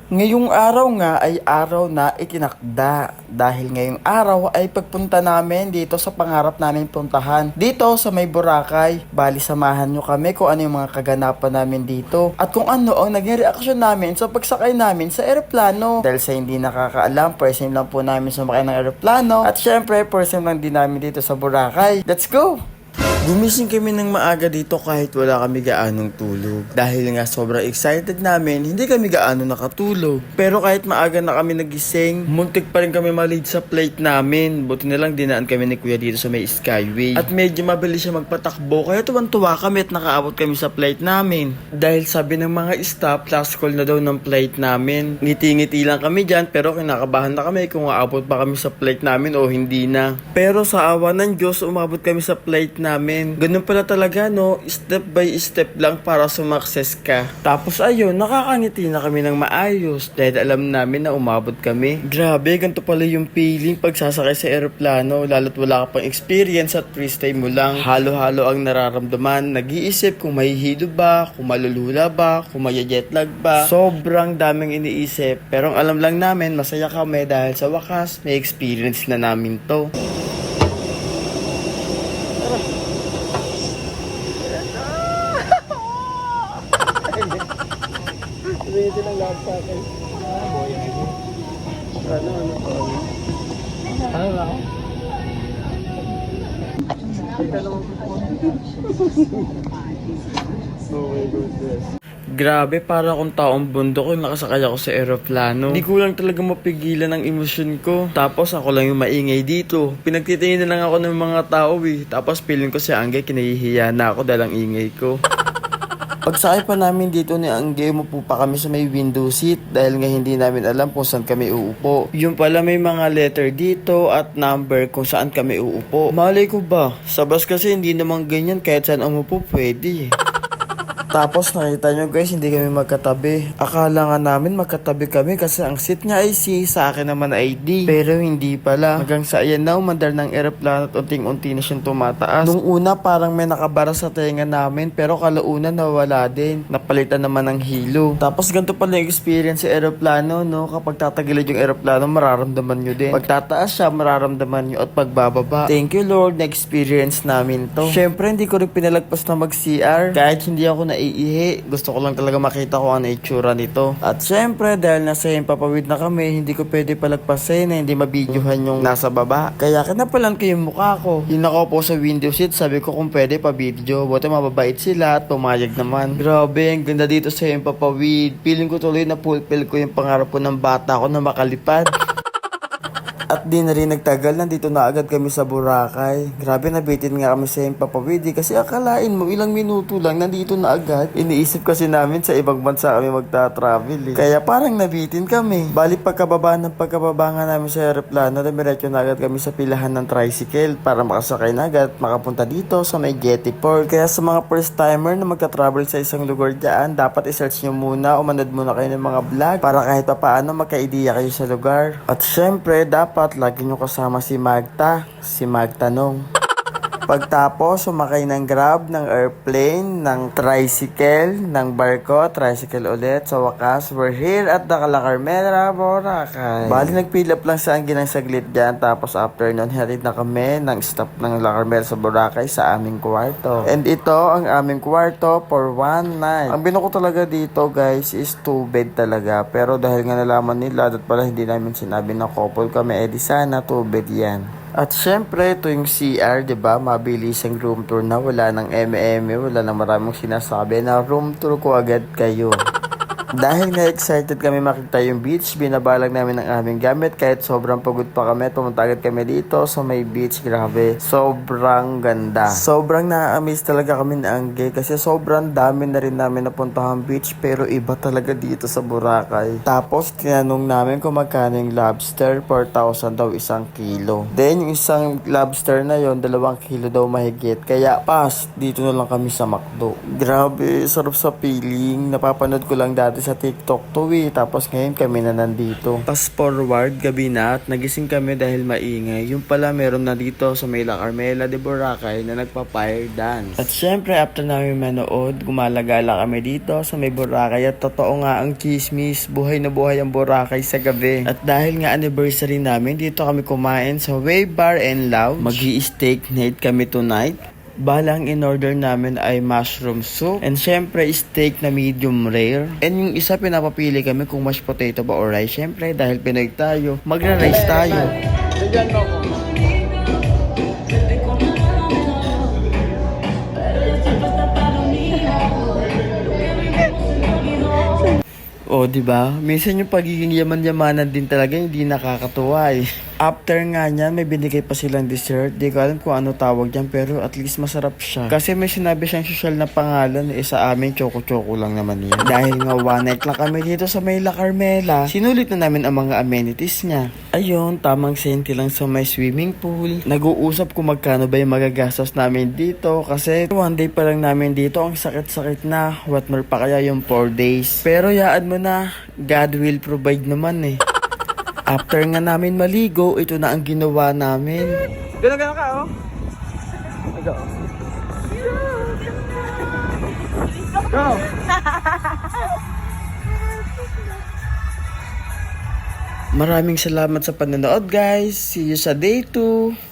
Ngayong araw nga ay araw na itinakda dahil ngayong araw ay pagpunta namin dito sa pangarap namin puntahan dito sa may Boracay. Bali samahan nyo kami kung ano yung mga kaganapan namin dito at kung ano ang naging reaksyon namin sa pagsakay namin sa eroplano. Dahil sa hindi nakakaalam, first time lang po namin sumakay ng eroplano at syempre first time lang din namin dito sa Boracay. Let's go! Gumising kami ng maaga dito kahit wala kami gaanong tulog. Dahil nga sobrang excited namin, hindi kami gaano nakatulog. Pero kahit maaga na kami nagising, muntik pa rin kami malate sa flight namin. Buti na lang dinaan kami ni Kuya dito sa may Skyway. At medyo mabilis siya magpatakbo, kaya tuwan-tuwa kami at nakaabot kami sa flight namin. Dahil sabi ng mga staff, last call na daw ng flight namin. Ngiti-ngiti lang kami dyan, pero kinakabahan na kami kung aabot pa kami sa flight namin o hindi na. Pero sa awa ng Diyos, umabot kami sa flight namin. Ganun pala talaga, no? Step by step lang para sumakses ka. Tapos ayun, nakakangiti na kami ng maayos dahil alam namin na umabot kami. Grabe, ganito pala yung feeling pag sasakay sa eroplano, lalo't wala ka pang experience at first time mo lang. Halo-halo ang nararamdaman, nag-iisip kung mahihilo ba, kung malulula ba, kung jetlag ba. Sobrang daming iniisip, pero ang alam lang namin, masaya kami dahil sa wakas, may experience na namin to. Ito lang lahat sa akin. Ano lang? Oh my goodness. Grabe, para akong taong bundok yung nakasakay ako sa eroplano. Hindi ko lang talaga mapigilan ang emosyon ko. Tapos ako lang yung maingay dito. Pinagtitingin na lang ako ng mga tao Tapos feeling ko si Angge, kinahihiya na ako dahil ang ingay ko. Pagsakay pa namin dito ni Angge, umupo pa kami sa may window seat dahil nga hindi namin alam kung saan kami uupo. Yung pala may mga letter dito at number kung saan kami uupo. Malay ko ba? Sa bus kasi hindi naman ganyan, kahit saan umupo pwede. Tapos nakita nyo guys, hindi kami magkatabi. Akala nga namin magkatabi kami kasi ang seat niya ay C, sa akin naman ay D. Pero hindi pala. Hanggang sa ayan na, umandar ng eroplano at unting-unti na siyang tumataas. Nung una parang may nakabara sa tenga namin, pero kalaunan nawala din. Napalitan naman ng hilo. Tapos ganito pala yung experience sa eroplano, no? Kapag tatagilid yung eroplano, mararamdaman nyo din. Pagtataas siya, mararamdaman nyo at pagbababa. Thank you Lord, na-experience namin to. Syempre, hindi ko rin pinalagpas na mag-CR. Kahit hindi ako naiihi, gusto ko lang talaga makita kung ano itsura nito. At syempre, dahil nasa himpapawid na kami, hindi ko pwede palagpasin na hindi mabidyohan yung nasa baba. Kaya kinapalan ko yung mukha ko. Yung nakaupo sa window seat, sabi ko kung pwede pa video. Buti mababait sila at pumayag naman. Grabe, ang ganda dito sa himpapawid. Feeling ko tuloy na fulfill ko yung pangarap ko ng bata ko na makalipad. At di na rin nagtagal, nandito na agad kami sa Boracay. Grabe, nabitin nga kami sa Himpapawid kasi akalain mo ilang minuto lang nandito na agad. Iniisip kasi namin sa ibang bansa kami magta-travel Kaya parang nabitin kami. Bali pagkababa nga namin sa aeroplano, damiretso na agad kami sa pilahan ng tricycle para makasakay na agad at makapunta dito sa may Jetty Port. Kaya sa mga first timer na magta-travel sa isang lugar dyan, dapat i-search nyo muna o manood muna kayo ng mga vlog para kahit pa paano magka-idea kayo sa lugar. At syempre, dapat lagi nyo kasama si Magta Nong. Pagtapos, sumakay ng Grab, ng airplane, ng tricycle, ng barko, tricycle ulit. Sa wakas, we're here at the La Carmela, Boracay. Bali, nag-fill up lang sa Angge ng saglit dyan. Tapos after nun, hatid na kami ng stop ng La Carmela sa Boracay sa aming kwarto. And ito, ang aming kwarto for one night. Ang binuko talaga dito, guys, is 2 bed talaga. Pero dahil nga nalaman nila, at pala hindi namin sinabi na couple kami, di sana 2 bed yan. At syempre, ito yung CR, diba? Mabilis ang room tour na, wala ng wala nang maraming sinasabi na room tour ko agad kayo. Dahil nga excited kami makita yung beach, binabalag namin ang aming gamit kahit sobrang pagod pa kami. Pumunta agad kami dito sa may beach. Grabe, sobrang ganda. Sobrang na-amaze talaga kami ni Angge kasi sobrang dami na rin namin napuntahang beach pero iba talaga dito sa Boracay. Tapos tinanong namin kung magkano yung lobster, 4,000 daw isang kilo. Then yung isang lobster na yon 2 kilo daw mahigit. Kaya pas, dito na lang kami sa McDo. Grabe, sarap sa feeling. Napapanood ko lang dati dati sa TikTok to tapos ngayon kami na nandito. Fast forward, gabi na at nagising kami dahil maingay. Yung pala meron na dito sa may La Carmela de Boracay na nagpa-fire dance. At syempre after namin manood, gumalagala kami dito sa may Boracay at totoo nga ang chismis, buhay na buhay ang Boracay sa gabi. At dahil nga anniversary namin, dito kami kumain sa Wave Bar and Lounge. Magi-steak night kami tonight. Balang in-order namin ay mushroom soup and syempre steak na medium rare. And yung isa pinapapili kami kung mashed potato ba or rice. Syempre dahil Pinoy tayo, magra-rice tayo. Bigyan mo ko. Oh, di ba? Minsan yung pagiging yaman-yamanan din talaga hindi nakakatuwa eh. After nga niyan, may binigay pa silang dessert. Di ko alam kung ano tawag yan, pero at least masarap siya. Kasi may sinabi siyang social na pangalan, sa amin choco-choco lang naman yan. Dahil nga one night lang kami dito sa may La Carmela, sinulit na namin ang mga amenities niya. Ayun, tamang senti lang sa may swimming pool. Nag-uusap kung magkano ba yung magagastos namin dito. Kasi one day pa lang namin dito, ang sakit-sakit na. What more pa kaya yung 4 days. Pero yaan mo na, God will provide naman eh. After nga namin maligo, ito na ang ginawa namin. Gano'n ka, oh. Go. Go. Maraming salamat sa panonood, guys. See you sa day 2.